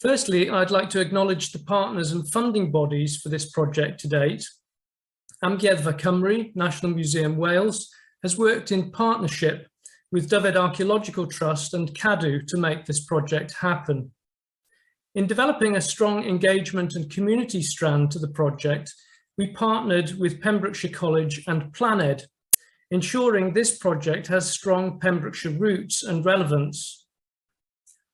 Firstly, I'd like to acknowledge the partners and funding bodies for this project to date. Amgueddfa Cymru, National Museum Wales, has worked in partnership with Dyfed Archaeological Trust and Cadw to make this project happen. In developing a strong engagement and community strand to the project, we partnered with Pembrokeshire College and Planed, ensuring this project has strong Pembrokeshire roots and relevance.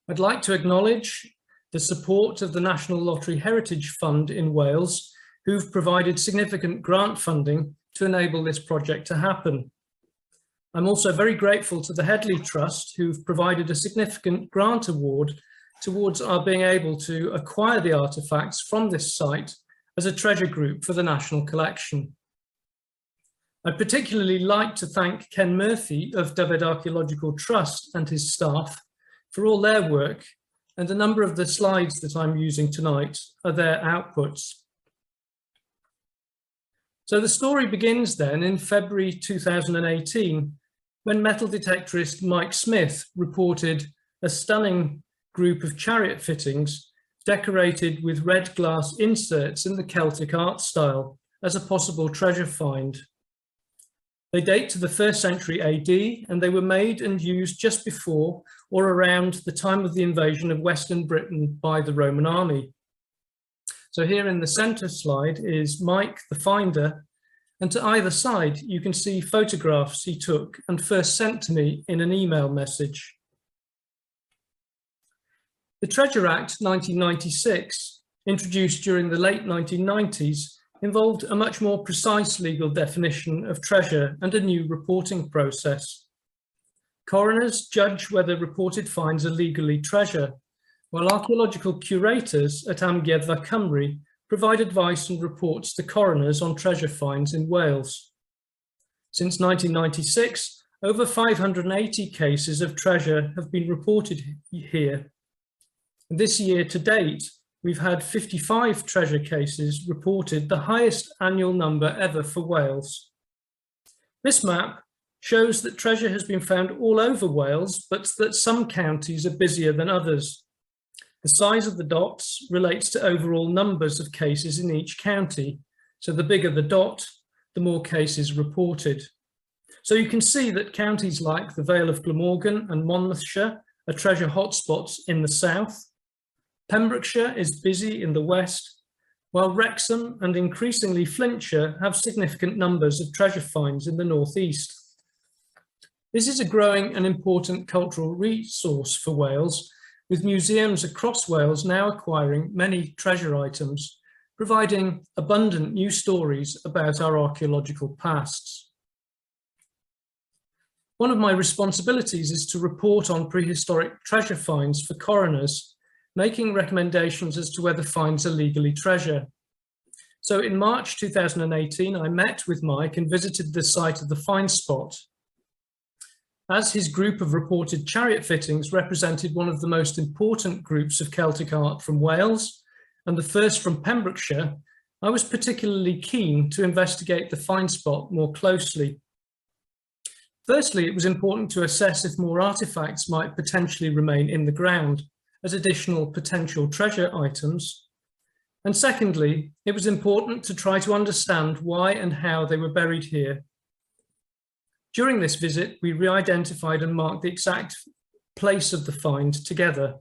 I'd like to acknowledge the support of the National Lottery Heritage Fund in Wales, who've provided significant grant funding to enable this project to happen. I'm also very grateful to the Headley Trust, who've provided a significant grant award towards our being able to acquire the artefacts from this site as a treasure group for the National Collection. I'd particularly like to thank Ken Murphy of Dyfed Archaeological Trust and his staff for all their work, and a number of the slides that I'm using tonight are their outputs. So the story begins then in February 2018, when metal detectorist Mike Smith reported a stunning group of chariot fittings decorated with red glass inserts in the Celtic art style as a possible treasure find. They date to the 1st century AD, and they were made and used just before or around the time of the invasion of Western Britain by the Roman army. So here in the center slide is Mike, the finder, and to either side you can see photographs he took and first sent to me in an email message. The Treasure Act 1996, introduced during the late 1990s, involved a much more precise legal definition of treasure and a new reporting process. Coroners judge whether reported finds are legally treasure, while archaeological curators at Amgueddfa Cymru provide advice and reports to coroners on treasure finds in Wales. Since 1996, over 580 cases of treasure have been reported here. This year to date, we've had 55 treasure cases reported, the highest annual number ever for Wales. This map shows that treasure has been found all over Wales, but that some counties are busier than others. The size of the dots relates to overall numbers of cases in each county. So the bigger the dot, the more cases reported. So you can see that counties like the Vale of Glamorgan and Monmouthshire are treasure hotspots in the south. Pembrokeshire is busy in the west, while Wrexham and increasingly Flintshire have significant numbers of treasure finds in the northeast. This is a growing and important cultural resource for Wales, with museums across Wales now acquiring many treasure items, providing abundant new stories about our archaeological pasts. One of my responsibilities is to report on prehistoric treasure finds for coroners, making recommendations as to whether finds are legally treasure. So in March 2018, I met with Mike and visited the site of the find spot. As his group of reported chariot fittings represented one of the most important groups of Celtic art from Wales, and the first from Pembrokeshire, I was particularly keen to investigate the find spot more closely. Firstly, it was important to assess if more artifacts might potentially remain in the ground as additional potential treasure items. And secondly, it was important to try to understand why and how they were buried here. During this visit, we re-identified and marked the exact place of the find together.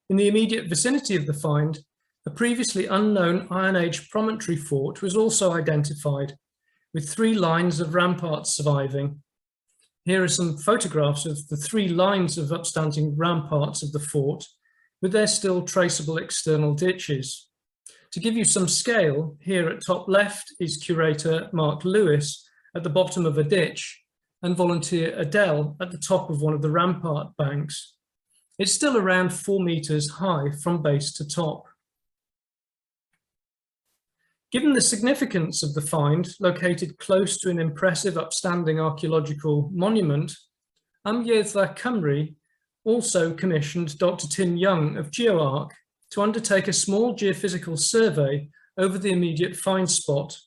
In the immediate vicinity of the find, a previously unknown Iron Age promontory fort was also identified, with 3 lines of ramparts surviving. Here are some photographs of the 3 lines of upstanding ramparts of the fort, with their still traceable external ditches. To give you some scale, here at top left is curator Mark Lewis at the bottom of a ditch, and volunteer Adele at the top of one of the rampart banks. It's still around 4 meters high from base to top. Given the significance of the find, located close to an impressive upstanding archaeological monument, Amgueddfa Cymru also commissioned Dr. Tim Young of GeoArc to undertake a small geophysical survey over the immediate find spot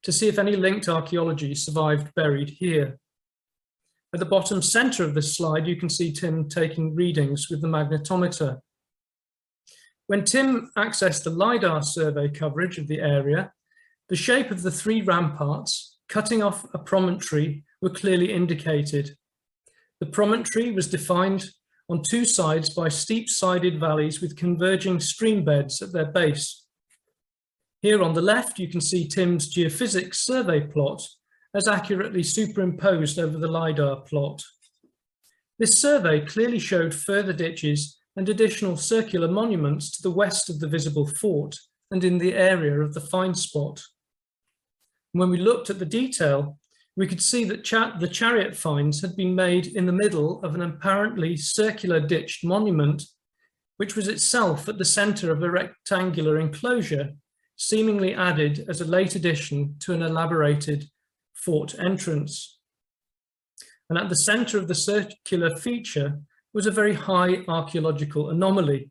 to see if any linked archaeology survived buried here. At the bottom center of this slide, you can see Tim taking readings with the magnetometer. When Tim accessed the LiDAR survey coverage of the area, the shape of the three ramparts cutting off a promontory were clearly indicated. The promontory was defined on two sides by steep-sided valleys with converging stream beds at their base. Here on the left, you can see Tim's geophysics survey plot as accurately superimposed over the LiDAR plot. This survey clearly showed further ditches and additional circular monuments to the west of the visible fort and in the area of the find spot. When we looked at the detail, we could see that the chariot finds had been made in the middle of an apparently circular ditched monument, which was itself at the centre of a rectangular enclosure, seemingly added as a late addition to an elaborated fort entrance. And at the centre of the circular feature was a very high archaeological anomaly,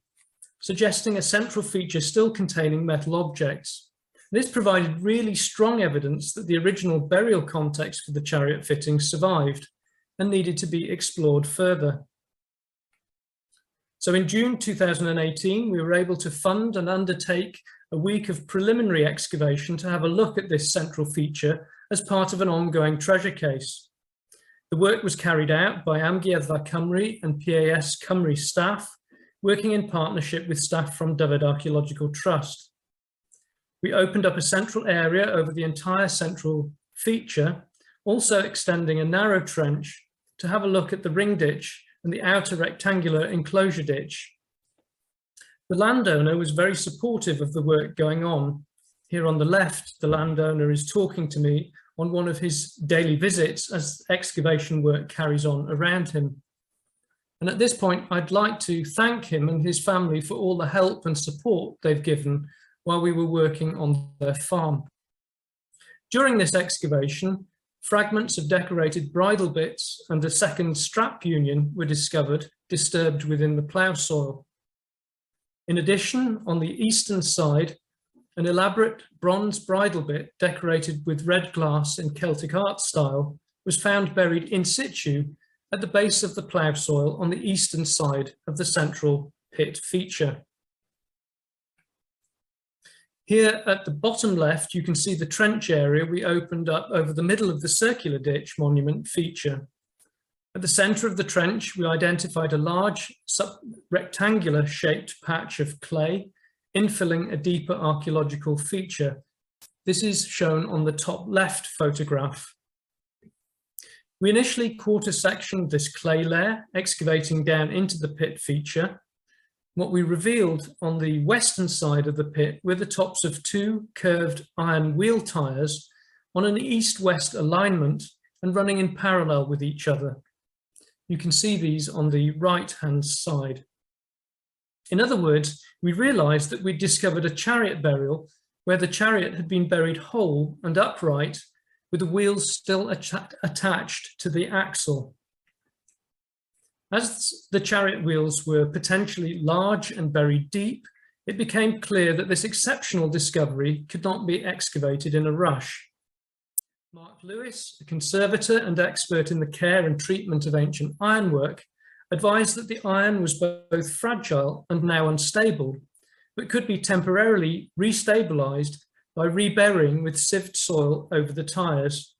suggesting a central feature still containing metal objects. This provided really strong evidence that the original burial context for the chariot fittings survived and needed to be explored further. So in June 2018, we were able to fund and undertake a week of preliminary excavation to have a look at this central feature as part of an ongoing treasure case. The work was carried out by Amgueddfa Cymru and PAS Cymru staff, working in partnership with staff from Dyfed Archaeological Trust. We opened up a central area over the entire central feature, also extending a narrow trench to have a look at the ring ditch and the outer rectangular enclosure ditch. The landowner was very supportive of the work going on. Here on the left, the landowner is talking to me on one of his daily visits as excavation work carries on around him. And at this point, I'd like to thank him and his family for all the help and support they've given while we were working on their farm. During this excavation, fragments of decorated bridle bits and a second strap union were discovered, disturbed within the plough soil. In addition, on the eastern side, an elaborate bronze bridle bit decorated with red glass in Celtic art style was found buried in situ at the base of the plough soil on the eastern side of the central pit feature. Here at the bottom left, you can see the trench area we opened up over the middle of the circular ditch monument feature. At the centre of the trench, we identified a large rectangular shaped patch of clay, infilling a deeper archaeological feature. This is shown on the top left photograph. We initially quarter-sectioned this clay layer, excavating down into the pit feature. What we revealed on the western side of the pit were the tops of two curved iron wheel tyres on an east-west alignment and running in parallel with each other. You can see these on the right-hand side. In other words, we realised that we'd discovered a chariot burial where the chariot had been buried whole and upright with the wheels still attached to the axle. As the chariot wheels were potentially large and buried deep, it became clear that this exceptional discovery could not be excavated in a rush. Mark Lewis, a conservator and expert in the care and treatment of ancient ironwork, advised that the iron was both fragile and now unstable, but could be temporarily restabilised by reburying with sieved soil over the tyres.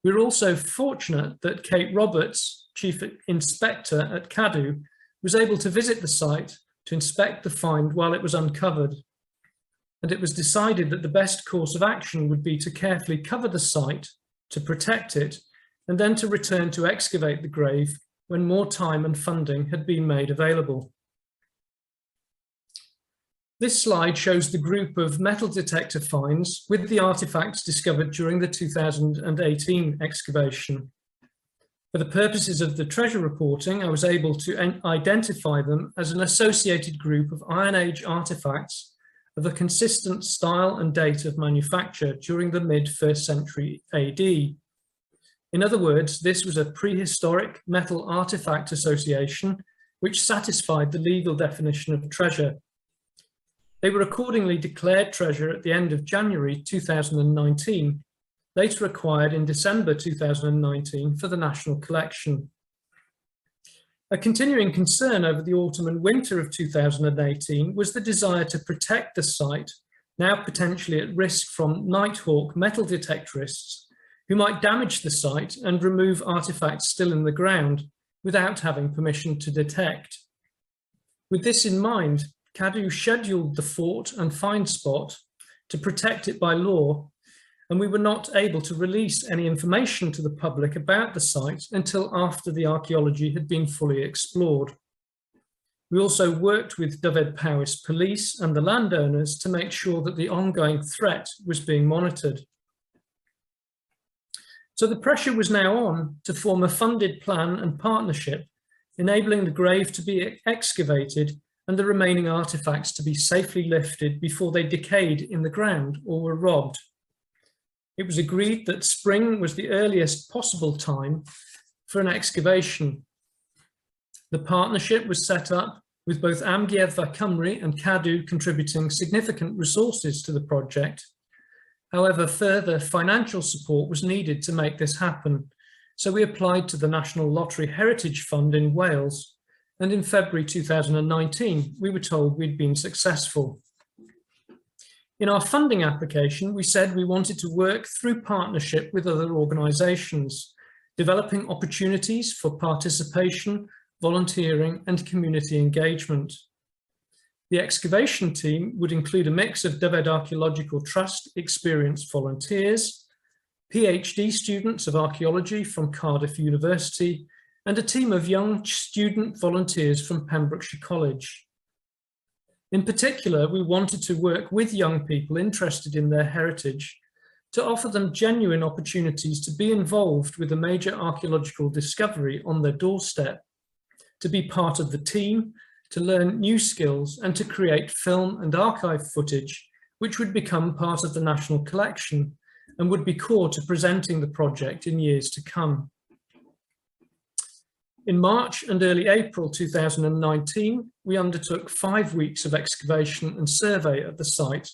We were also fortunate that Kate Roberts, Chief Inspector at CADU, was able to visit the site to inspect the find while it was uncovered. And it was decided that the best course of action would be to carefully cover the site, to protect it, and then to return to excavate the grave when more time and funding had been made available. This slide shows the group of metal detector finds with the artifacts discovered during the 2018 excavation. For the purposes of the treasure reporting, I was able to identify them as an associated group of Iron Age artifacts of a consistent style and date of manufacture during the mid-1st century AD. In other words, this was a prehistoric metal artifact association which satisfied the legal definition of treasure. They were accordingly declared treasure at the end of January 2019, later acquired in December 2019 for the National Collection. A continuing concern over the autumn and winter of 2018 was the desire to protect the site, now potentially at risk from Nighthawk metal detectorists, who might damage the site and remove artifacts still in the ground without having permission to detect. With this in mind, Cadw scheduled the fort and find spot to protect it by law, and we were not able to release any information to the public about the site until after the archaeology had been fully explored. We also worked with Dyfed Powys Police and the landowners to make sure that the ongoing threat was being monitored. So the pressure was now on to form a funded plan and partnership, enabling the grave to be excavated and the remaining artifacts to be safely lifted before they decayed in the ground or were robbed. It was agreed that spring was the earliest possible time for an excavation. The partnership was set up with both Amgueddfa Cymru and Cadw contributing significant resources to the project. However, further financial support was needed to make this happen, so we applied to the National Lottery Heritage Fund in Wales, and in February 2019, we were told we'd been successful. In our funding application, we said we wanted to work through partnership with other organisations, developing opportunities for participation, volunteering and community engagement. The excavation team would include a mix of Dyfed Archaeological Trust experienced volunteers, PhD students of archaeology from Cardiff University, and a team of young student volunteers from Pembrokeshire College. In particular, we wanted to work with young people interested in their heritage to offer them genuine opportunities to be involved with a major archaeological discovery on their doorstep, to be part of the team, to learn new skills and to create film and archive footage, which would become part of the national collection and would be core to presenting the project in years to come. In March and early April 2019, we undertook 5 weeks of excavation and survey at the site.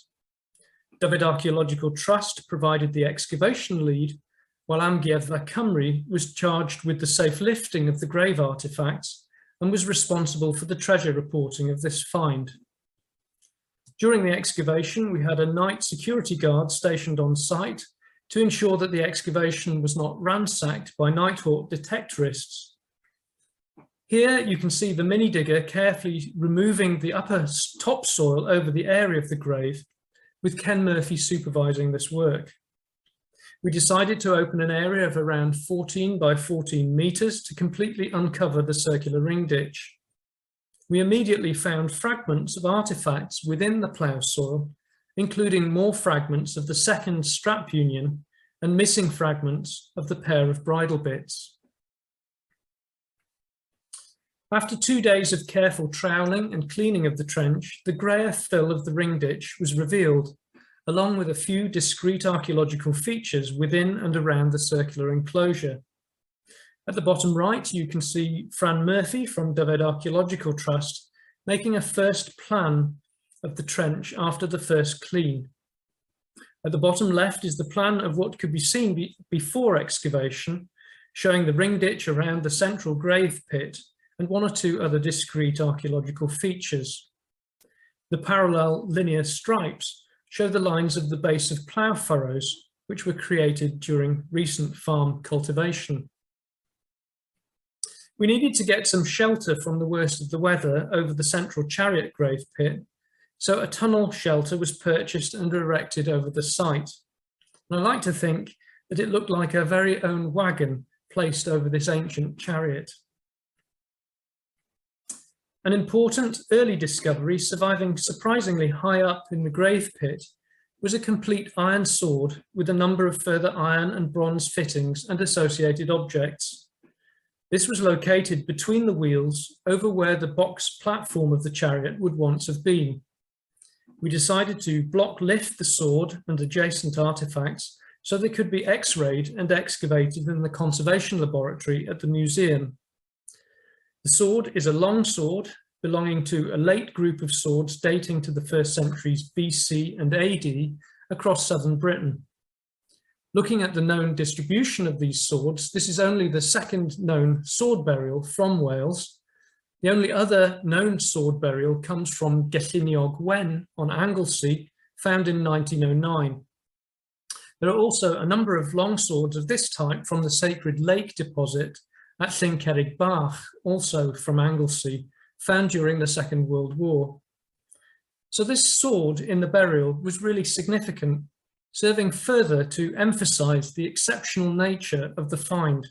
Dyfed Archaeological Trust provided the excavation lead, while Amgueddfa Cymru was charged with the safe lifting of the grave artefacts and was responsible for the treasure reporting of this find. During the excavation, we had a night security guard stationed on site to ensure that the excavation was not ransacked by Nighthawk detectorists. Here you can see the mini digger carefully removing the upper topsoil over the area of the grave, with Ken Murphy supervising this work. We decided to open an area of around 14 by 14 metres to completely uncover the circular ring ditch. We immediately found fragments of artefacts within the plough soil, including more fragments of the second strap union and missing fragments of the pair of bridle bits. After 2 days of careful troweling and cleaning of the trench, the greyer fill of the ring ditch was revealed, along with a few discrete archaeological features within and around the circular enclosure. At the bottom right, you can see Fran Murphy from Dyfed Archaeological Trust making a first plan of the trench after the first clean. At the bottom left is the plan of what could be seen before excavation, showing the ring ditch around the central grave pit and 1 or 2 other discrete archaeological features. The parallel linear stripes show the lines of the base of plough furrows, which were created during recent farm cultivation. We needed to get some shelter from the worst of the weather over the central Chariot grave pit, so a tunnel shelter was purchased and erected over the site. And I like to think that it looked like our very own wagon placed over this ancient chariot. An important early discovery surviving surprisingly high up in the grave pit was a complete iron sword with a number of further iron and bronze fittings and associated objects. This was located between the wheels over where the box platform of the chariot would once have been. We decided to block lift the sword and adjacent artifacts so they could be x-rayed and excavated in the conservation laboratory at the museum. The sword is a long sword belonging to a late group of swords dating to the 1st centuries BC and AD across southern Britain. Looking at the known distribution of these swords, this is only the second known sword burial from Wales, The only other known sword burial comes from Geliniog Wen on Anglesey, found in 1909. There are also a number of long swords of this type from the Sacred Lake deposit at Llincerrig Bach, also from Anglesey, found during the Second World War. So this sword in the burial was really significant, serving further to emphasize the exceptional nature of the find.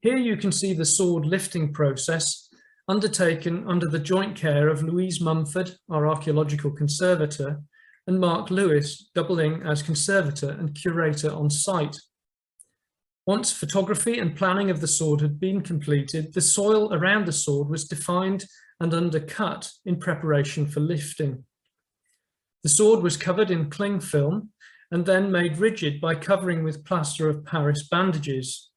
Here you can see the sword lifting process undertaken under the joint care of Louise Mumford, our archaeological conservator, and Mark Lewis, doubling as conservator and curator on site. Once photography and planning of the sword had been completed, the soil around the sword was defined and undercut in preparation for lifting. The sword was covered in cling film and then made rigid by covering with plaster of Paris bandages.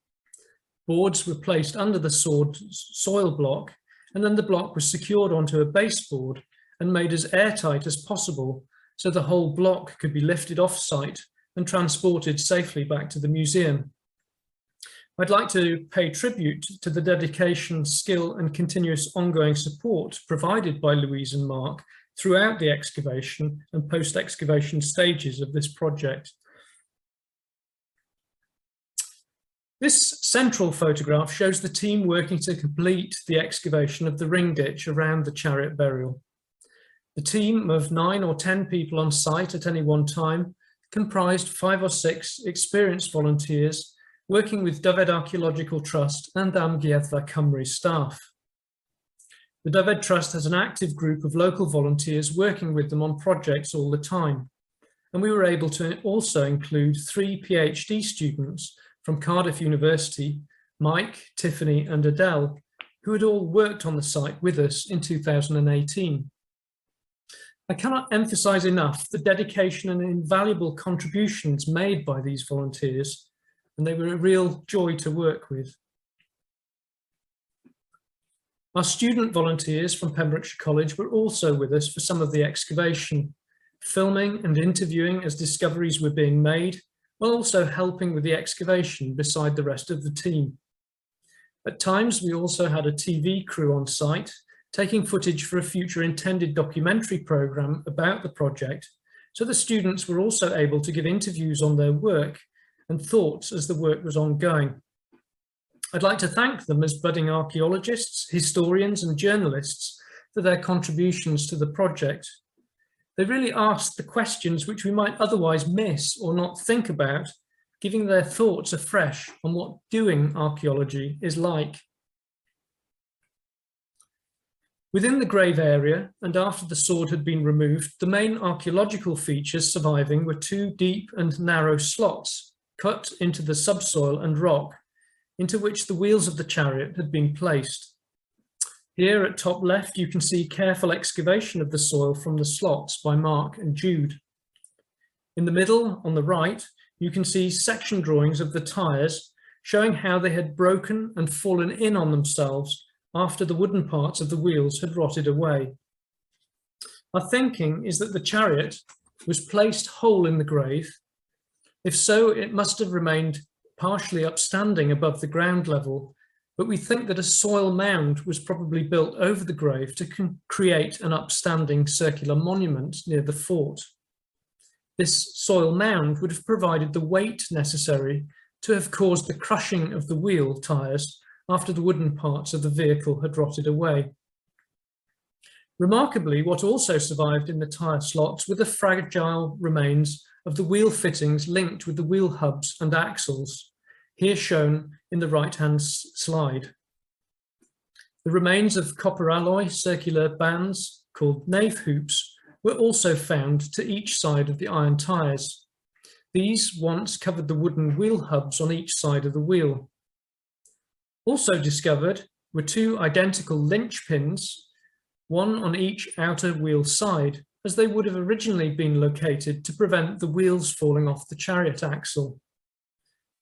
Boards were placed under the sword's soil block, and then the block was secured onto a baseboard and made as airtight as possible so the whole block could be lifted off-site and transported safely back to the museum. I'd like to pay tribute to the dedication, skill and continuous ongoing support provided by Louise and Mark throughout the excavation and post-excavation stages of this project. This central photograph shows the team working to complete the excavation of the ring ditch around the chariot burial. The team of 9 or 10 people on site at any one time comprised 5 or 6 experienced volunteers working with Dyfed Archaeological Trust and Amgueddfa Cymru staff. The Dyfed Trust has an active group of local volunteers working with them on projects all the time. And we were able to also include 3 PhD students from Cardiff University, Mike, Tiffany and Adele, who had all worked on the site with us in 2018. I cannot emphasize enough the dedication and invaluable contributions made by these volunteers, and they were a real joy to work with. Our student volunteers from Pembrokeshire College were also with us for some of the excavation, filming and interviewing as discoveries were being made, while also helping with the excavation beside the rest of the team. At times, we also had a TV crew on site, taking footage for a future intended documentary programme about the project, so the students were also able to give interviews on their work and thoughts as the work was ongoing. I'd like to thank them as budding archaeologists, historians and journalists for their contributions to the project. They really asked the questions which we might otherwise miss or not think about, giving their thoughts afresh on what doing archaeology is like. Within the grave area, and after the sword had been removed, the main archaeological features surviving were 2 deep and narrow slots cut into the subsoil and rock, into which the wheels of the chariot had been placed. Here at top left, you can see careful excavation of the soil from the slots by Mark and Jude. In the middle, on the right, you can see section drawings of the tyres showing how they had broken and fallen in on themselves after the wooden parts of the wheels had rotted away. Our thinking is that the chariot was placed whole in the grave. If so, it must have remained partially upstanding above the ground level, but we think that a soil mound was probably built over the grave to create an upstanding circular monument near the fort. This soil mound would have provided the weight necessary to have caused the crushing of the wheel tyres after the wooden parts of the vehicle had rotted away. Remarkably, what also survived in the tyre slots were the fragile remains of the wheel fittings linked with the wheel hubs and axles, here shown in the right-hand slide. The remains of copper alloy circular bands called nave hoops were also found to each side of the iron tyres. These once covered the wooden wheel hubs on each side of the wheel. Also discovered were 2 identical lynch pins, one on each outer wheel side, as they would have originally been located to prevent the wheels falling off the chariot axle.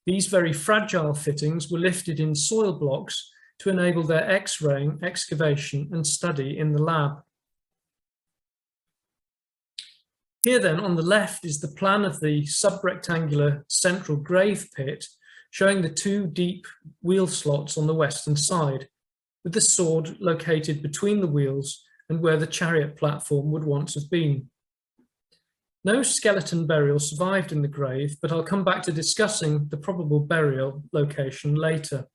These very fragile fittings were lifted in soil blocks to enable their X-raying, excavation and study in the lab. Here then on the left is the plan of the sub-rectangular central grave pit, showing the 2 deep wheel slots on the western side, with the sword located between the wheels and where the chariot platform would once have been. No skeleton burial survived in the grave, but I'll come back to discussing the probable burial location later.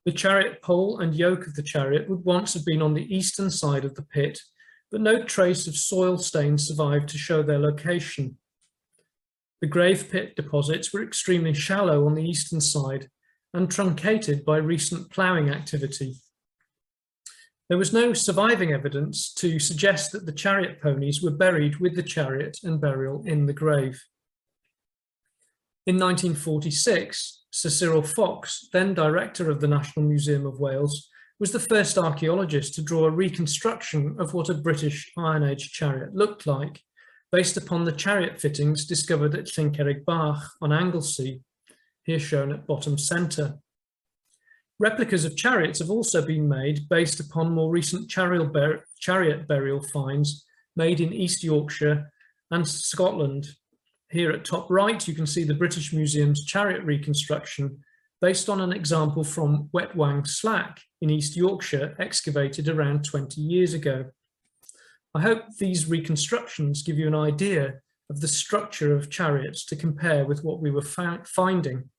The chariot pole and yoke of the chariot would once have been on the eastern side of the pit, but no trace of soil stains survived to show their location. The grave pit deposits were extremely shallow on the eastern side and truncated by recent ploughing activity. There was no surviving evidence to suggest that the chariot ponies were buried with the chariot and burial in the grave. In 1946, Sir Cyril Fox, then director of the National Museum of Wales, was the first archaeologist to draw a reconstruction of what a British Iron Age chariot looked like, based upon the chariot fittings discovered at Llancerrig Bach on Anglesey, here shown at bottom centre. Replicas of chariots have also been made based upon more recent chariot burial finds made in East Yorkshire and Scotland. Here at top right, you can see the British Museum's chariot reconstruction based on an example from Wetwang Slack in East Yorkshire, excavated around 20 years ago. I hope these reconstructions give you an idea of the structure of chariots to compare with what we were finding.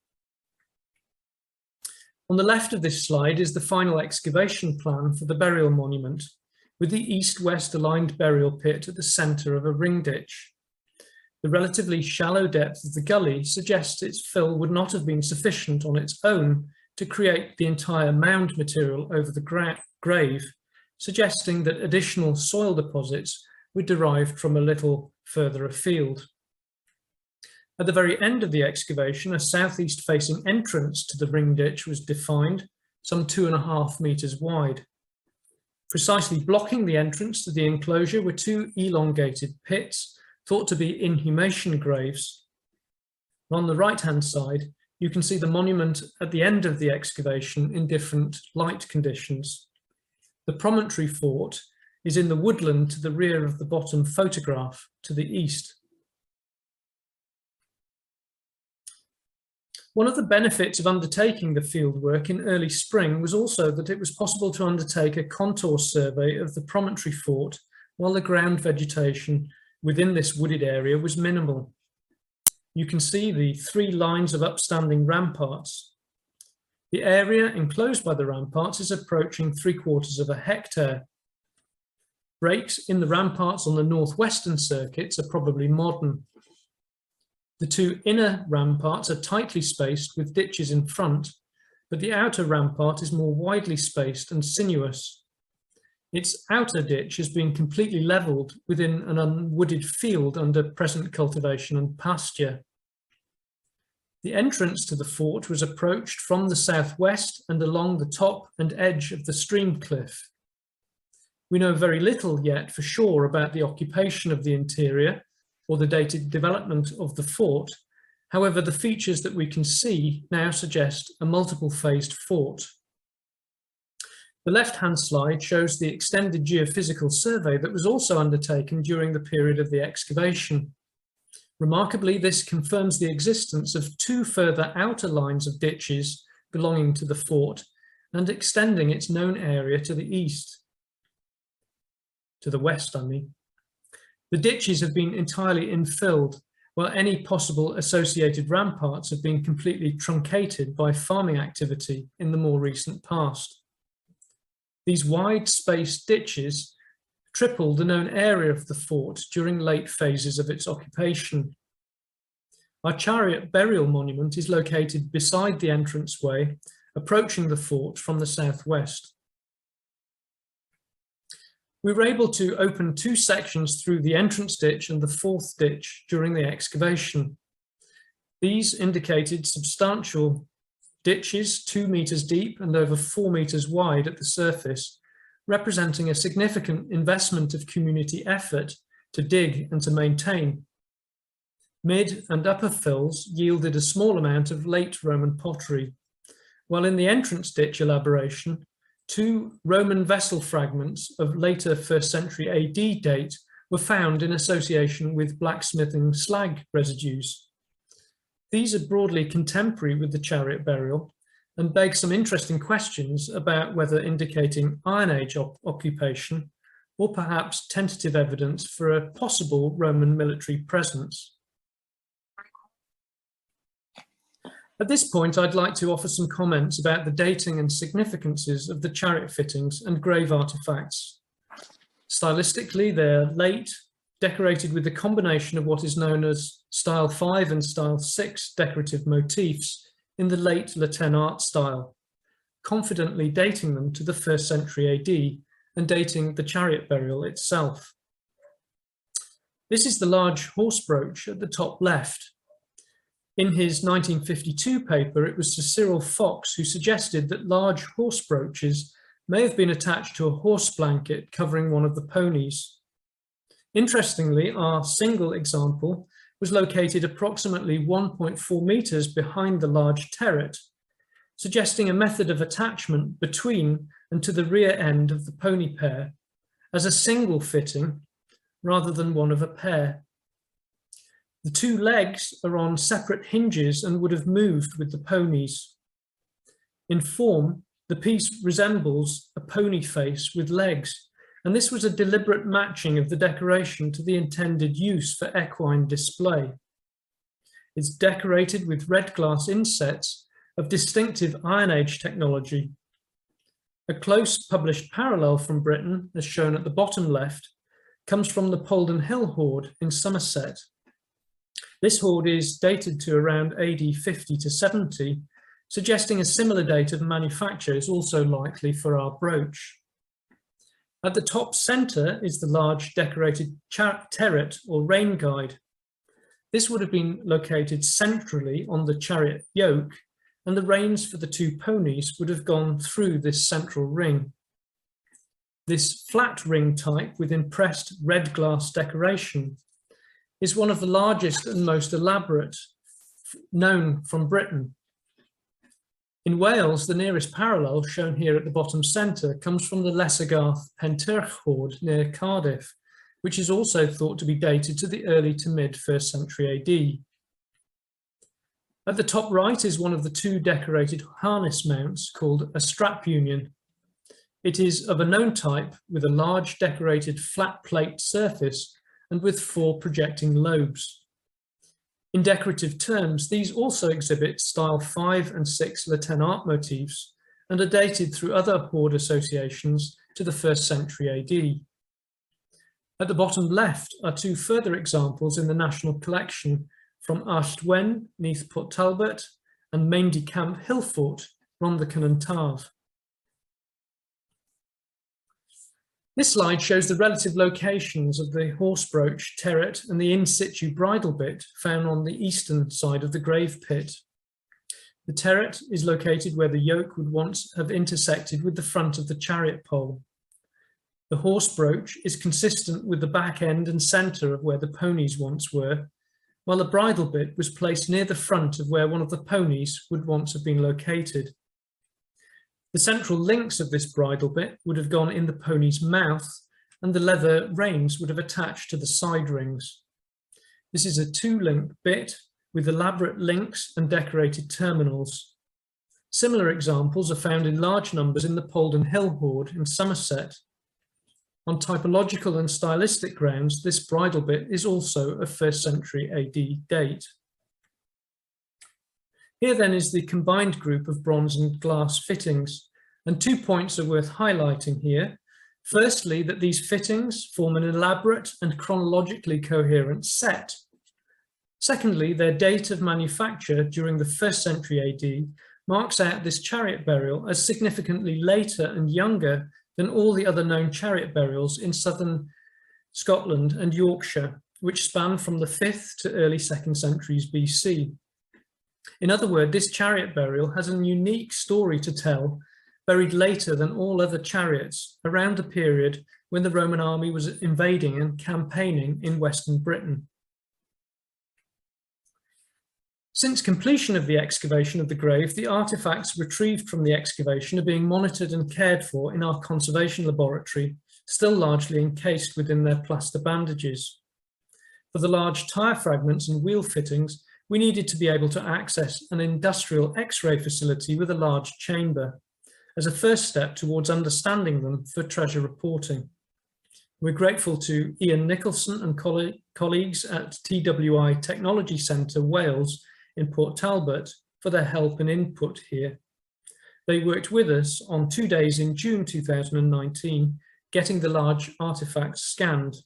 On the left of this slide is the final excavation plan for the burial monument, with the east-west aligned burial pit at the centre of a ring ditch. The relatively shallow depth of the gully suggests its fill would not have been sufficient on its own to create the entire mound material over the grave, suggesting that additional soil deposits were derived from a little further afield. At the very end of the excavation, a southeast facing entrance to the ring ditch was defined, some 2.5 metres wide. Precisely blocking the entrance to the enclosure were two elongated pits, thought to be inhumation graves. On the right-hand side, you can see the monument at the end of the excavation in different light conditions. The promontory fort is in the woodland to the rear of the bottom photograph to the east. One of the benefits of undertaking the fieldwork in early spring was also that it was possible to undertake a contour survey of the promontory fort while the ground vegetation within this wooded area was minimal. You can see the 3 lines of upstanding ramparts. The area enclosed by the ramparts is approaching 3/4 hectare. Breaks in the ramparts on the northwestern circuits are probably modern. The 2 inner ramparts are tightly spaced with ditches in front, but the outer rampart is more widely spaced and sinuous. Its outer ditch has been completely levelled within an unwooded field under present cultivation and pasture. The entrance to the fort was approached from the southwest and along the top and edge of the stream cliff. We know very little yet for sure about the occupation of the interior or the dated development of the fort. However, the features that we can see now suggest a multiple-phased fort. The left-hand slide shows the extended geophysical survey that was also undertaken during the period of the excavation. Remarkably, this confirms the existence of 2 further outer lines of ditches belonging to the fort and extending its known area to the east. To the west, I mean. The ditches have been entirely infilled, while any possible associated ramparts have been completely truncated by farming activity in the more recent past. These wide-spaced ditches triple the known area of the fort during late phases of its occupation. Our chariot burial monument is located beside the entranceway, approaching the fort from the southwest. We were able to open 2 sections through the entrance ditch and the 4th ditch during the excavation. These indicated substantial ditches 2 meters deep and over 4 meters wide at the surface, representing a significant investment of community effort to dig and to maintain. Mid and upper fills yielded a small amount of late Roman pottery, while in the entrance ditch elaboration, 2 Roman vessel fragments of later 1st century AD date were found in association with blacksmithing slag residues. These are broadly contemporary with the chariot burial, and beg some interesting questions about whether indicating Iron Age occupation or perhaps tentative evidence for a possible Roman military presence. At this point, I'd like to offer some comments about the dating and significances of the chariot fittings and grave artifacts. Stylistically, they're late, decorated with a combination of what is known as Style 5 and Style 6 decorative motifs in the late Latin art style, confidently dating them to the 1st century AD and dating the chariot burial itself. This is the large horse brooch at the top left. In his 1952 paper, it was Sir Cyril Fox who suggested that large horse brooches may have been attached to a horse blanket covering one of the ponies. Interestingly, our single example was located approximately 1.4 meters behind the large terret, suggesting a method of attachment between and to the rear end of the pony pair as a single fitting rather than one of a pair. The two legs are on separate hinges and would have moved with the ponies. In form, the piece resembles a pony face with legs, and this was a deliberate matching of the decoration to the intended use for equine display. It's decorated with red glass insets of distinctive Iron Age technology. A close published parallel from Britain, as shown at the bottom left, comes from the Polden Hill hoard in Somerset. This hoard is dated to around AD 50 to 70, suggesting a similar date of manufacture is also likely for our brooch. At the top centre is the large decorated terret or rain guide. This would have been located centrally on the chariot yoke, and the reins for the two ponies would have gone through this central ring. This flat ring type with impressed red glass decoration is one of the largest and most elaborate known from Britain. In Wales, the nearest parallel, shown here at the bottom centre, comes from the Lesagarth Pentyrch hoard near Cardiff, which is also thought to be dated to the early to mid 1st century AD. At the top right is one of the two decorated harness mounts called a strap union. It is of a known type with a large decorated flat plate surface and with 4 projecting lobes. In decorative terms, these also exhibit style 5 and 6 Latin art motifs and are dated through other hoard associations to the 1st century AD. At the bottom left are 2 further examples in the National Collection from Archtwen, Neath Port Talbot, and Maindy Camp Hillfort, Rhondda and Taf. This slide shows the relative locations of the horse brooch, terret, and the in situ bridle bit found on the eastern side of the grave pit. The terret is located where the yoke would once have intersected with the front of the chariot pole. The horse brooch is consistent with the back end and centre of where the ponies once were, while the bridle bit was placed near the front of where one of the ponies would once have been located. The central links of this bridle bit would have gone in the pony's mouth, and the leather reins would have attached to the side rings. This is a 2-link bit with elaborate links and decorated terminals. Similar examples are found in large numbers in the Polden Hill hoard in Somerset. On typological and stylistic grounds, this bridle bit is also of 1st century AD date. Here then is the combined group of bronze and glass fittings, and 2 points are worth highlighting here. Firstly, that these fittings form an elaborate and chronologically coherent set. Secondly, their date of manufacture during the 1st century AD marks out this chariot burial as significantly later and younger than all the other known chariot burials in southern Scotland and Yorkshire, which span from the 5th to early 2nd centuries BC. In other words, this chariot burial has a unique story to tell, buried later than all other chariots, around the period when the Roman army was invading and campaigning in Western Britain. Since completion of the excavation of the grave, the artifacts retrieved from the excavation are being monitored and cared for in our conservation laboratory, still largely encased within their plaster bandages. For the large tyre fragments and wheel fittings, we needed to be able to access an industrial X-ray facility with a large chamber as a first step towards understanding them for treasure reporting. We're grateful to Ian Nicholson and colleagues at TWI Technology Centre Wales in Port Talbot for their help and input here. They worked with us on 2 days in June 2019, getting the large artefacts scanned.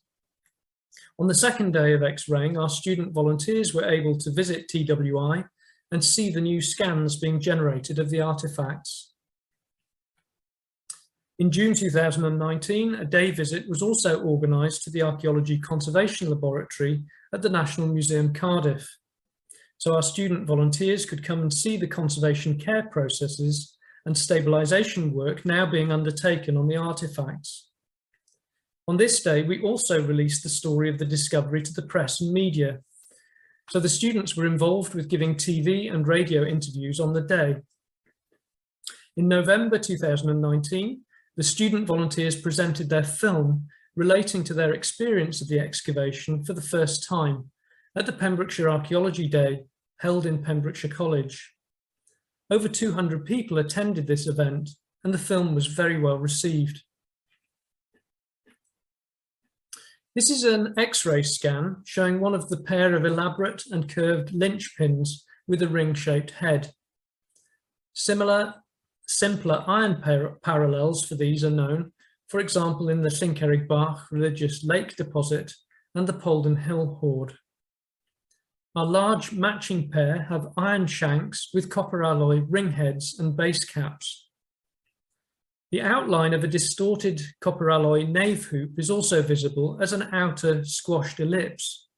On the second day of X-raying, our student volunteers were able to visit TWI and see the new scans being generated of the artefacts. In June 2019, a day visit was also organised to the Archaeology Conservation Laboratory at the National Museum Cardiff. So our student volunteers could come and see the conservation care processes and stabilisation work now being undertaken on the artefacts. On this day, we also released the story of the discovery to the press and media. So the students were involved with giving TV and radio interviews on the day. In November 2019, the student volunteers presented their film relating to their experience of the excavation for the first time at the Pembrokeshire Archaeology Day held in Pembrokeshire College. Over 200 people attended this event and the film was very well received. This is an X-ray scan showing one of the pair of elaborate and curved lynch pins with a ring-shaped head. Simpler iron parallels for these are known, for example in the Llincerrig religious lake deposit and the Polden Hill hoard. Our large matching pair have iron shanks with copper alloy ring heads and base caps. The outline of a distorted copper alloy nave hoop is also visible as an outer squashed ellipse,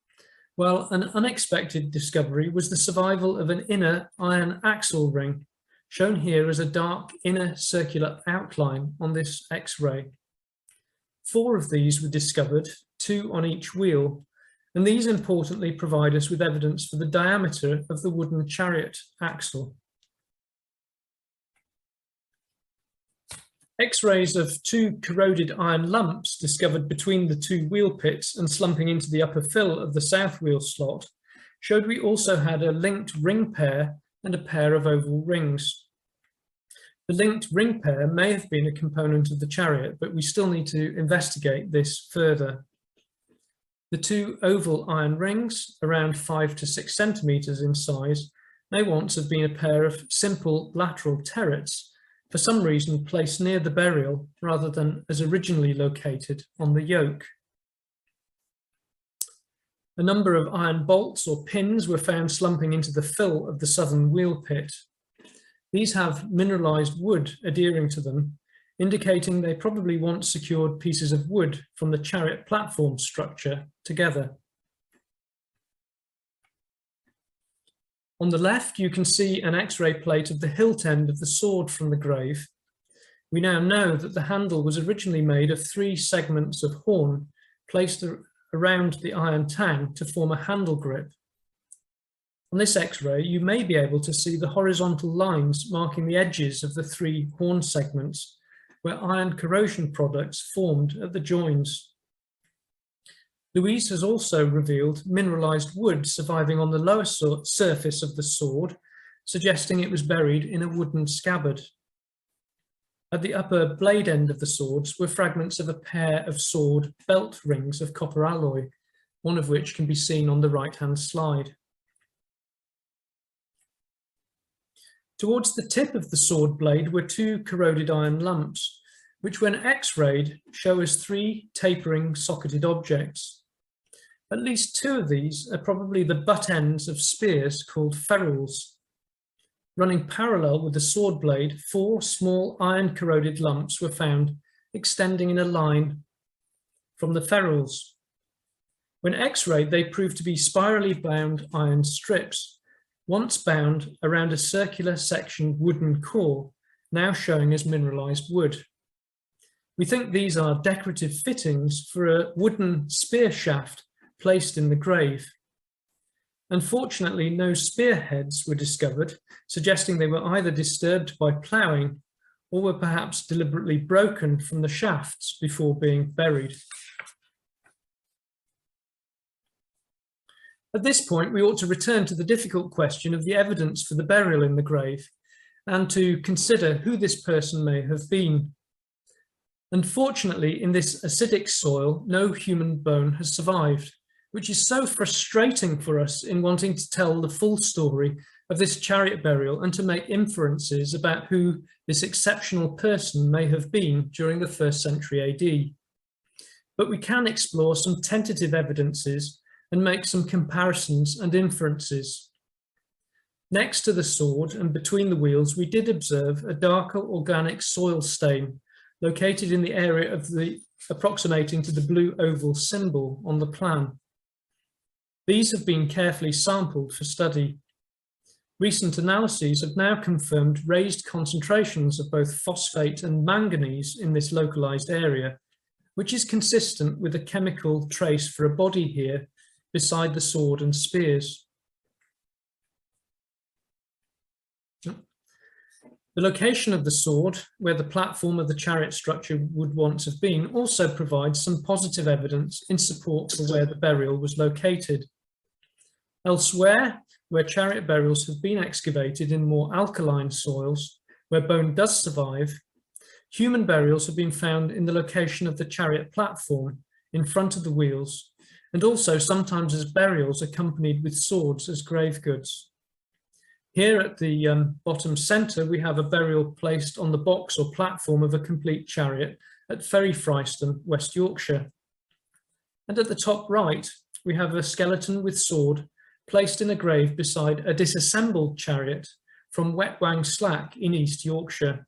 while an unexpected discovery was the survival of an inner iron axle ring, shown here as a dark inner circular outline on this X-ray. 4 of these were discovered, 2 on each wheel, and these importantly provide us with evidence for the diameter of the wooden chariot axle. X-rays of 2 corroded iron lumps discovered between the 2 wheel pits and slumping into the upper fill of the south wheel slot showed we also had a linked ring pair and a pair of oval rings. The linked ring pair may have been a component of the chariot, but we still need to investigate this further. The 2 oval iron rings, around 5 to 6 centimetres in size, may once have been a pair of simple lateral turrets, for some reason placed near the burial rather than as originally located on the yoke. A number of iron bolts or pins were found slumping into the fill of the southern wheel pit. These have mineralised wood adhering to them, indicating they probably once secured pieces of wood from the chariot platform structure together. On the left, you can see an X-ray plate of the hilt end of the sword from the grave. We now know that the handle was originally made of 3 segments of horn placed around the iron tang to form a handle grip. On this X-ray, you may be able to see the horizontal lines marking the edges of the 3 horn segments, where iron corrosion products formed at the joins. Louise has also revealed mineralised wood surviving on the lower surface of the sword, suggesting it was buried in a wooden scabbard. At the upper blade end of the swords were fragments of a pair of sword belt rings of copper alloy, one of which can be seen on the right-hand slide. Towards the tip of the sword blade were 2 corroded iron lumps, which when X-rayed show as 3 tapering socketed objects. At least 2 of these are probably the butt ends of spears called ferrules. Running parallel with the sword blade, 4 small iron corroded lumps were found extending in a line from the ferrules. When X-rayed, they proved to be spirally bound iron strips, once bound around a circular section wooden core, now showing as mineralised wood. We think these are decorative fittings for a wooden spear shaft placed in the grave. Unfortunately, no spearheads were discovered, suggesting they were either disturbed by ploughing or were perhaps deliberately broken from the shafts before being buried. At this point, we ought to return to the difficult question of the evidence for the burial in the grave and to consider who this person may have been. Unfortunately, in this acidic soil, no human bone has survived, which is so frustrating for us in wanting to tell the full story of this chariot burial and to make inferences about who this exceptional person may have been during the 1st century AD. But we can explore some tentative evidences and make some comparisons and inferences. Next to the sword and between the wheels, we did observe a darker organic soil stain located in the area of the approximating to the blue oval symbol on the plan. These have been carefully sampled for study. Recent analyses have now confirmed raised concentrations of both phosphate and manganese in this localized area, which is consistent with a chemical trace for a body here beside the sword and spears. The location of the sword, where the platform of the chariot structure would once have been, also provides some positive evidence in support for where the burial was located. Elsewhere, where chariot burials have been excavated in more alkaline soils, where bone does survive, human burials have been found in the location of the chariot platform in front of the wheels, and also sometimes as burials accompanied with swords as grave goods. Here at the bottom centre, we have a burial placed on the box or platform of a complete chariot at Ferry Fryston, West Yorkshire. And at the top right, we have a skeleton with sword placed in a grave beside a disassembled chariot from Wetwang Slack in East Yorkshire.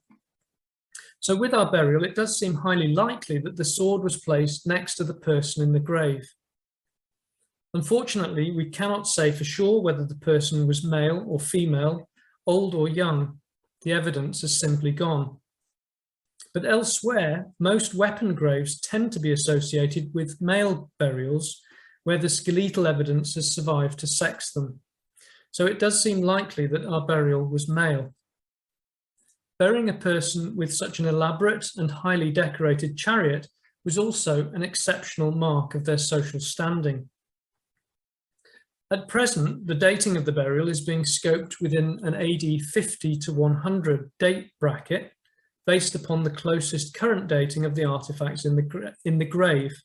So with our burial, it does seem highly likely that the sword was placed next to the person in the grave. Unfortunately, we cannot say for sure whether the person was male or female, old or young. The evidence is simply gone. But elsewhere, most weapon graves tend to be associated with male burials where the skeletal evidence has survived to sex them. So it does seem likely that our burial was male. Burying a person with such an elaborate and highly decorated chariot was also an exceptional mark of their social standing. At present, the dating of the burial is being scoped within an AD 50 to 100 date bracket based upon the closest current dating of the artifacts in the grave.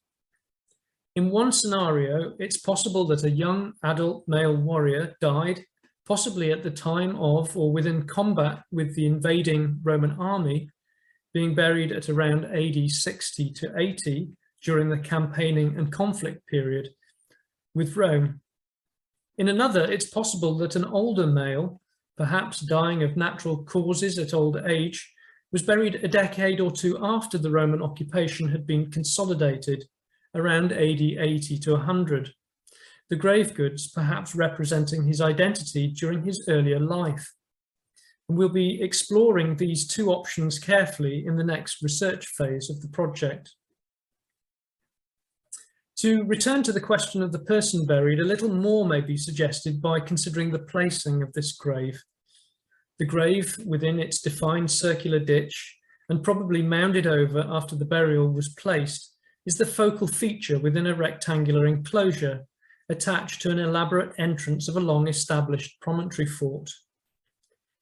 In one scenario, it's possible that a young adult male warrior died, possibly at the time of or within combat with the invading Roman army, being buried at around AD 60 to 80 during the campaigning and conflict period with Rome. In another, it's possible that an older male, perhaps dying of natural causes at old age, was buried a decade or two after the Roman occupation had been consolidated, around AD 80 to 100. The grave goods perhaps representing his identity during his earlier life. And we'll be exploring these two options carefully in the next research phase of the project. To return to the question of the person buried, a little more may be suggested by considering the placing of this grave. The grave within its defined circular ditch and probably mounded over after the burial was placed is the focal feature within a rectangular enclosure attached to an elaborate entrance of a long established promontory fort.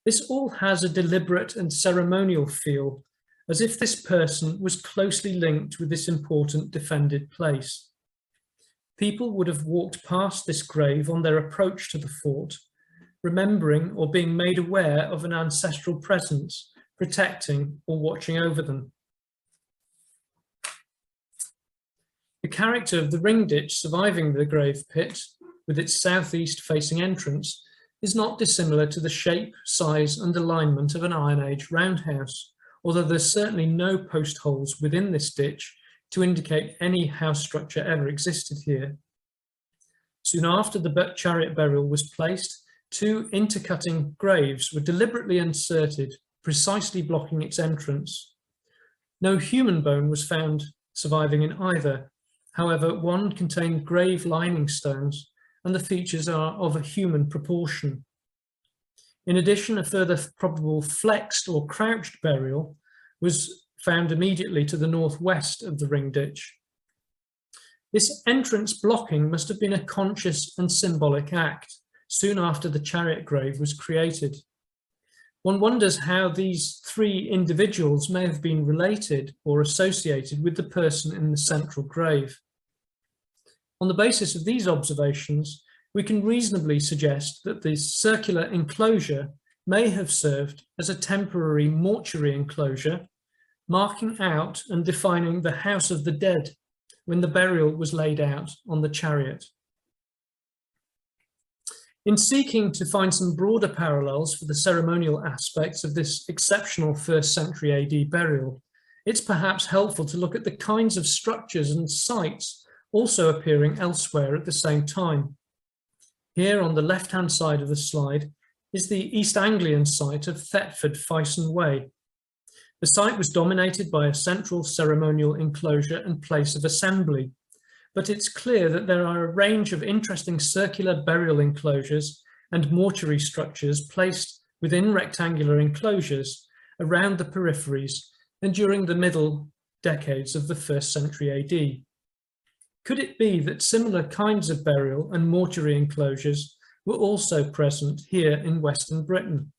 This all has a deliberate and ceremonial feel, as if this person was closely linked with this important defended place. People would have walked past this grave on their approach to the fort, remembering or being made aware of an ancestral presence, protecting or watching over them. The character of the ring ditch surviving the grave pit, with its southeast facing entrance, is not dissimilar to the shape, size and alignment of an Iron Age roundhouse, although there's certainly no post holes within this ditch to indicate any house structure ever existed here. Soon after the chariot burial was placed, two intercutting graves were deliberately inserted, precisely blocking its entrance. No human bone was found surviving in either. However, one contained grave lining stones, and the features are of a human proportion. In addition, a further probable flexed or crouched burial was found immediately to the northwest of the ring ditch. This entrance blocking must have been a conscious and symbolic act soon after the chariot grave was created. One wonders how these three individuals may have been related or associated with the person in the central grave. On the basis of these observations, we can reasonably suggest that the circular enclosure may have served as a temporary mortuary enclosure, marking out and defining the house of the dead when the burial was laid out on the chariot. In seeking to find some broader parallels for the ceremonial aspects of this exceptional 1st century AD burial, it's perhaps helpful to look at the kinds of structures and sites also appearing elsewhere at the same time. Here on the left-hand side of the slide is the East Anglian site of Thetford Fyson Way. The site was dominated by a central ceremonial enclosure and place of assembly, but it's clear that there are a range of interesting circular burial enclosures and mortuary structures placed within rectangular enclosures around the peripheries and during the middle decades of the 1st century AD. Could it be that similar kinds of burial and mortuary enclosures were also present here in Western Britain?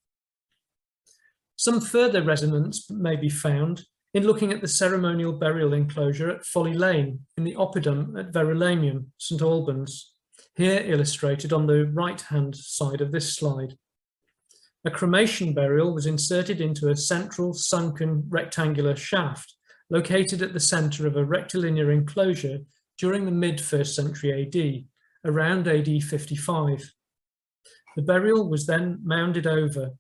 Some further resonance may be found in looking at the ceremonial burial enclosure at Folly Lane in the Oppidum at Verulamium, St Albans, here illustrated on the right-hand side of this slide. A cremation burial was inserted into a central sunken rectangular shaft located at the centre of a rectilinear enclosure during the mid-1st century AD, around AD 55. The burial was then mounded over.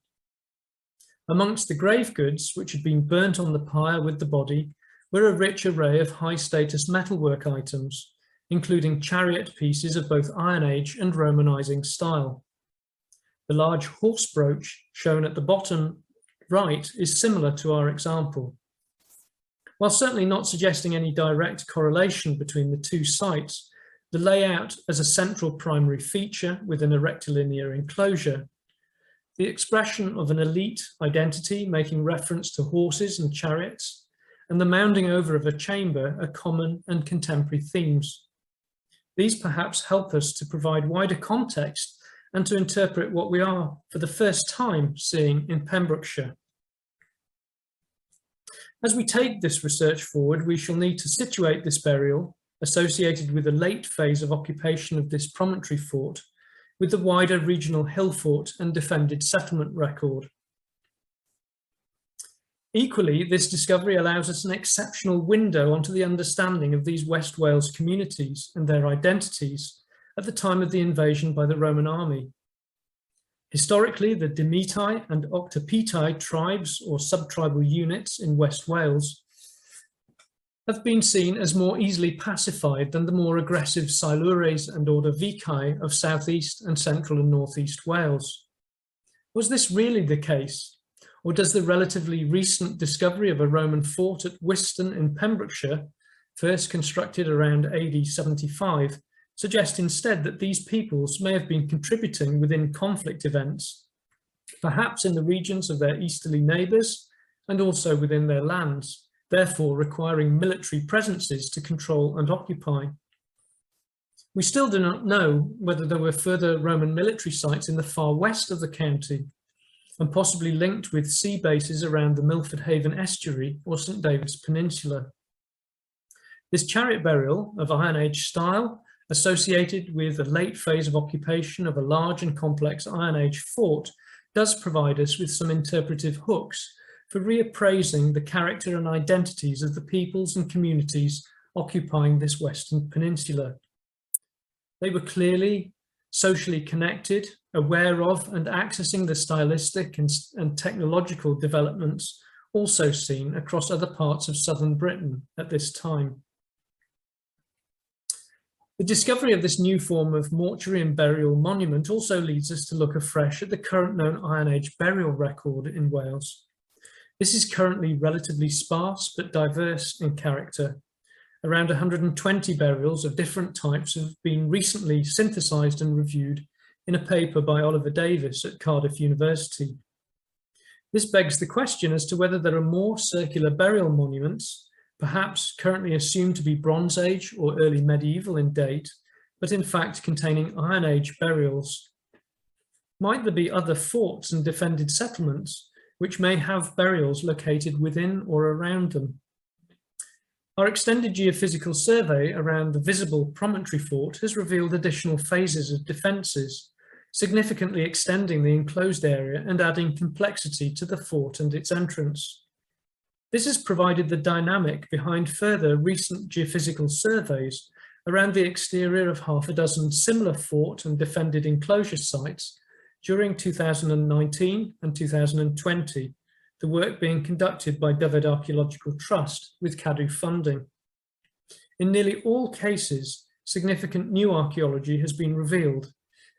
Amongst the grave goods, which had been burnt on the pyre with the body, were a rich array of high-status metalwork items, including chariot pieces of both Iron Age and Romanising style. The large horse brooch shown at the bottom right is similar to our example. While certainly not suggesting any direct correlation between the two sites, the layout as a central primary feature within a rectilinear enclosure, the expression of an elite identity making reference to horses and chariots, and the mounding over of a chamber are common and contemporary themes. These perhaps help us to provide wider context and to interpret what we are, for the first time, seeing in Pembrokeshire. As we take this research forward, we shall need to situate this burial, associated with a late phase of occupation of this promontory fort, with the wider regional hill fort and defended settlement record. Equally, this discovery allows us an exceptional window onto the understanding of these West Wales communities and their identities at the time of the invasion by the Roman army. Historically, the Dimitai and Octopitai tribes or subtribal units in West Wales have been seen as more easily pacified than the more aggressive Silures and Ordovicae of southeast and central and northeast Wales. Was this really the case, or does the relatively recent discovery of a Roman fort at Wiston in Pembrokeshire, first constructed around AD 75, suggest instead that these peoples may have been contributing within conflict events, perhaps in the regions of their easterly neighbours and also within their lands, therefore requiring military presences to control and occupy? We still do not know whether there were further Roman military sites in the far west of the county, and possibly linked with sea bases around the Milford Haven estuary or St David's Peninsula. This chariot burial of Iron Age style, associated with a late phase of occupation of a large and complex Iron Age fort, does provide us with some interpretive hooks for reappraising the character and identities of the peoples and communities occupying this Western Peninsula. They were clearly socially connected, aware of and accessing the stylistic and technological developments also seen across other parts of southern Britain at this time. The discovery of this new form of mortuary and burial monument also leads us to look afresh at the current known Iron Age burial record in Wales. This is currently relatively sparse but diverse in character. Around 120 burials of different types have been recently synthesised and reviewed in a paper by Oliver Davis at Cardiff University. This begs the question as to whether there are more circular burial monuments, perhaps currently assumed to be Bronze Age or early medieval in date, but in fact containing Iron Age burials. Might there be other forts and defended settlements which may have burials located within or around them? Our extended geophysical survey around the visible promontory fort has revealed additional phases of defences, significantly extending the enclosed area and adding complexity to the fort and its entrance. This has provided the dynamic behind further recent geophysical surveys around the exterior of half a dozen similar fort and defended enclosure sites during 2019 and 2020, the work being conducted by Dyfed Archaeological Trust with CADU funding. In nearly all cases, significant new archaeology has been revealed,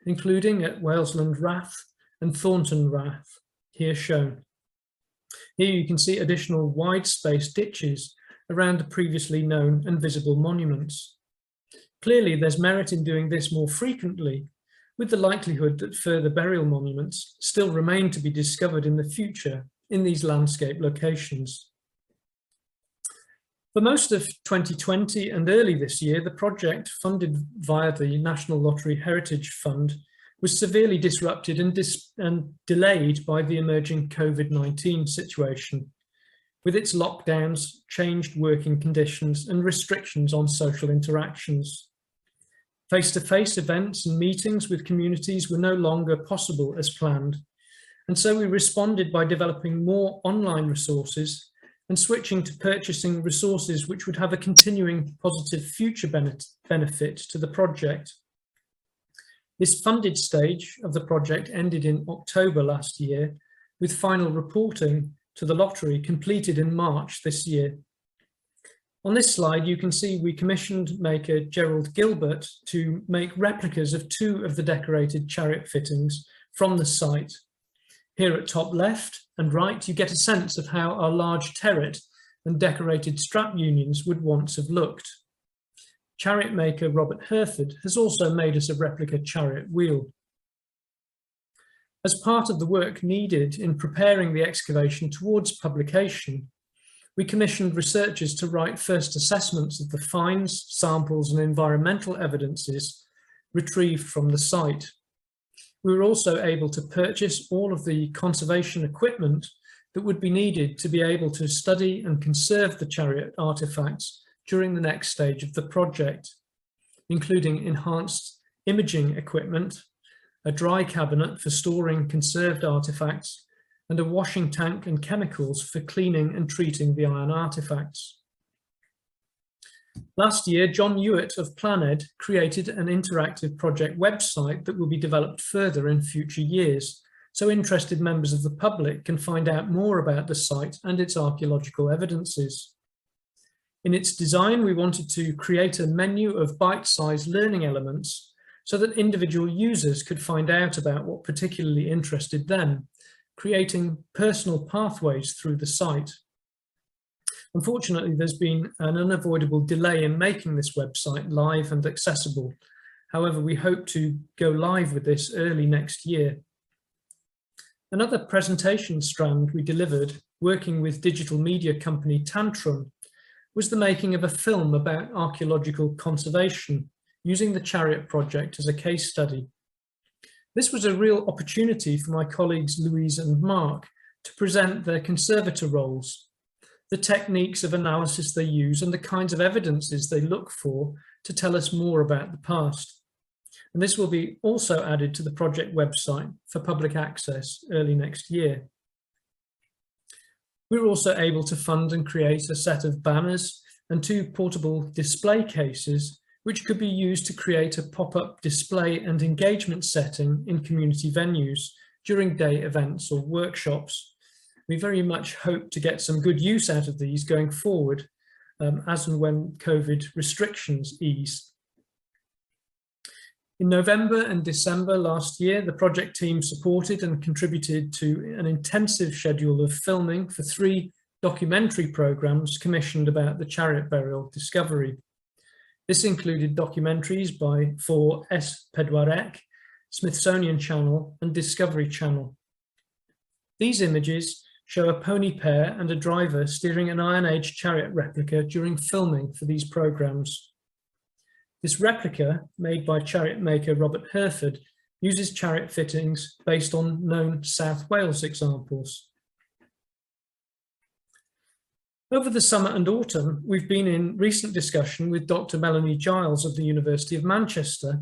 including at Walesland Rath and Thornton Rath, here shown. Here you can see additional wide-spaced ditches around the previously known and visible monuments. Clearly, there's merit in doing this more frequently, with the likelihood that further burial monuments still remain to be discovered in the future in these landscape locations. For most of 2020 and early this year, the project, funded via the National Lottery Heritage Fund, was severely disrupted and delayed by the emerging COVID-19 situation, with its lockdowns, changed working conditions and restrictions on social interactions. Face-to-face events and meetings with communities were no longer possible as planned, and so we responded by developing more online resources and switching to purchasing resources which would have a continuing positive future benefit to the project. This funded stage of the project ended in October last year, with final reporting to the lottery completed in March this year. On this slide, you can see we commissioned maker Gerald Gilbert to make replicas of 2 of the decorated chariot fittings from the site. Here at top left and right, you get a sense of how our large turret and decorated strap unions would once have looked. Chariot maker Robert Herford has also made us a replica chariot wheel. As part of the work needed in preparing the excavation towards publication, we commissioned researchers to write first assessments of the finds, samples and environmental evidences retrieved from the site. We were also able to purchase all of the conservation equipment that would be needed to be able to study and conserve the chariot artifacts during the next stage of the project, including enhanced imaging equipment, a dry cabinet for storing conserved artifacts, and a washing tank and chemicals for cleaning and treating the iron artifacts. Last year, John Hewitt of Planed created an interactive project website that will be developed further in future years, so interested members of the public can find out more about the site and its archaeological evidences. In its design, we wanted to create a menu of bite-sized learning elements so that individual users could find out about what particularly interested them, creating personal pathways through the site. Unfortunately, there's been an unavoidable delay in making this website live and accessible. However, we hope to go live with this early next year. Another presentation strand we delivered, working with digital media company Tantrum, was the making of a film about archaeological conservation, using the Chariot project as a case study. This was a real opportunity for my colleagues Louise and Mark to present their conservator roles, the techniques of analysis they use and the kinds of evidences they look for to tell us more about the past. And this will be also added to the project website for public access early next year. We were also able to fund and create a set of banners and 2 portable display cases which could be used to create a pop-up display and engagement setting in community venues during day events or workshops. We very much hope to get some good use out of these going forward as and when COVID restrictions ease. In November and December last year, the project team supported and contributed to an intensive schedule of filming for 3 documentary programs commissioned about the chariot burial discovery. This included documentaries for S4C, Smithsonian Channel and Discovery Channel. These images show a pony pair and a driver steering an Iron Age chariot replica during filming for these programmes. This replica, made by chariot maker Robert Herford, uses chariot fittings based on known South Wales examples. Over the summer and autumn, we've been in recent discussion with Dr. Melanie Giles of the University of Manchester,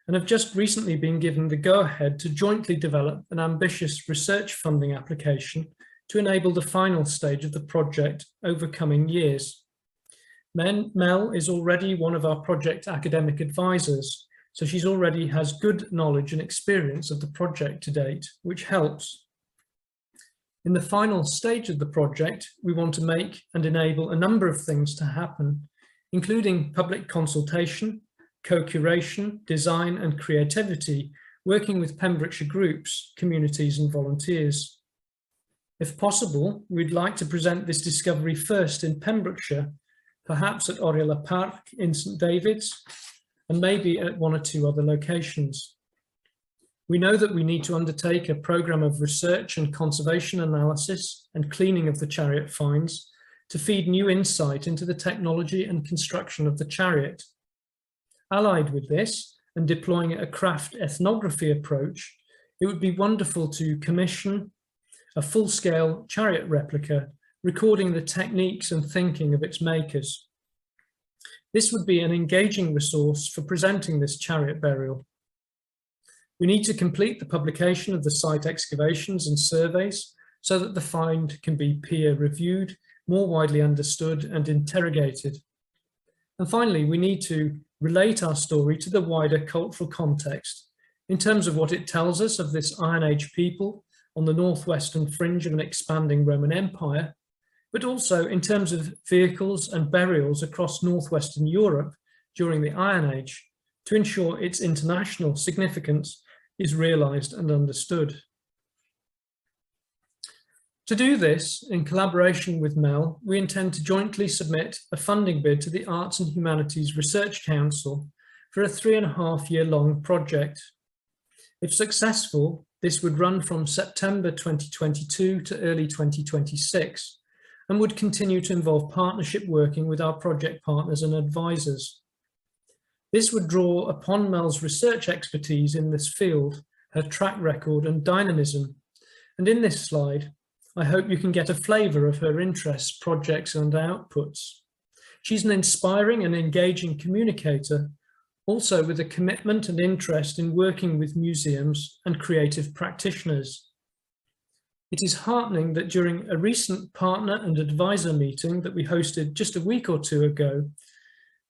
and have just recently been given the go-ahead to jointly develop an ambitious research funding application to enable the final stage of the project over coming years. Mel is already one of our project academic advisors, so she's already has good knowledge and experience of the project to date, which helps. In the final stage of the project, we want to make and enable a number of things to happen, including public consultation, co-curation, design and creativity, working with Pembrokeshire groups, communities and volunteers. If possible, we'd like to present this discovery first in Pembrokeshire, perhaps at Oriel Park in St David's, and maybe at one or two other locations. We know that we need to undertake a programme of research and conservation analysis and cleaning of the chariot finds to feed new insight into the technology and construction of the chariot. Allied with this, and deploying a craft ethnography approach, it would be wonderful to commission a full-scale chariot replica, recording the techniques and thinking of its makers. This would be an engaging resource for presenting this chariot burial. We need to complete the publication of the site excavations and surveys so that the find can be peer-reviewed, more widely understood and interrogated. And finally, we need to relate our story to the wider cultural context in terms of what it tells us of this Iron Age people on the northwestern fringe of an expanding Roman Empire, but also in terms of vehicles and burials across northwestern Europe during the Iron Age, to ensure its international significance is realised and understood. To do this, in collaboration with Mel, we intend to jointly submit a funding bid to the Arts and Humanities Research Council for a 3.5-year-long project. If successful, this would run from September 2022 to early 2026 and would continue to involve partnership working with our project partners and advisors. This would draw upon Mel's research expertise in this field, her track record and dynamism, and in this slide, I hope you can get a flavour of her interests, projects and outputs. She's an inspiring and engaging communicator, also with a commitment and interest in working with museums and creative practitioners. It is heartening that during a recent partner and advisor meeting that we hosted just a week or two ago,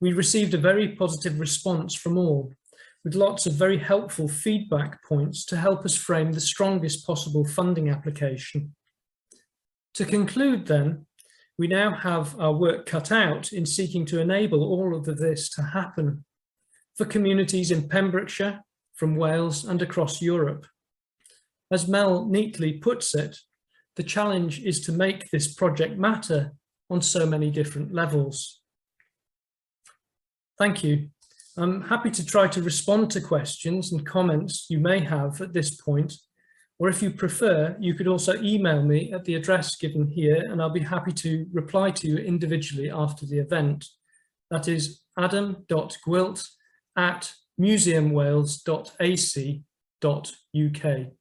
we received a very positive response from all, with lots of very helpful feedback points to help us frame the strongest possible funding application. To conclude then, we now have our work cut out in seeking to enable all of this to happen for communities in Pembrokeshire, from Wales and across Europe. As Mel neatly puts it, the challenge is to make this project matter on so many different levels. Thank you. I'm happy to try to respond to questions and comments you may have at this point, or if you prefer, you could also email me at the address given here and I'll be happy to reply to you individually after the event. That is adam.gwilt@museumwales.ac.uk.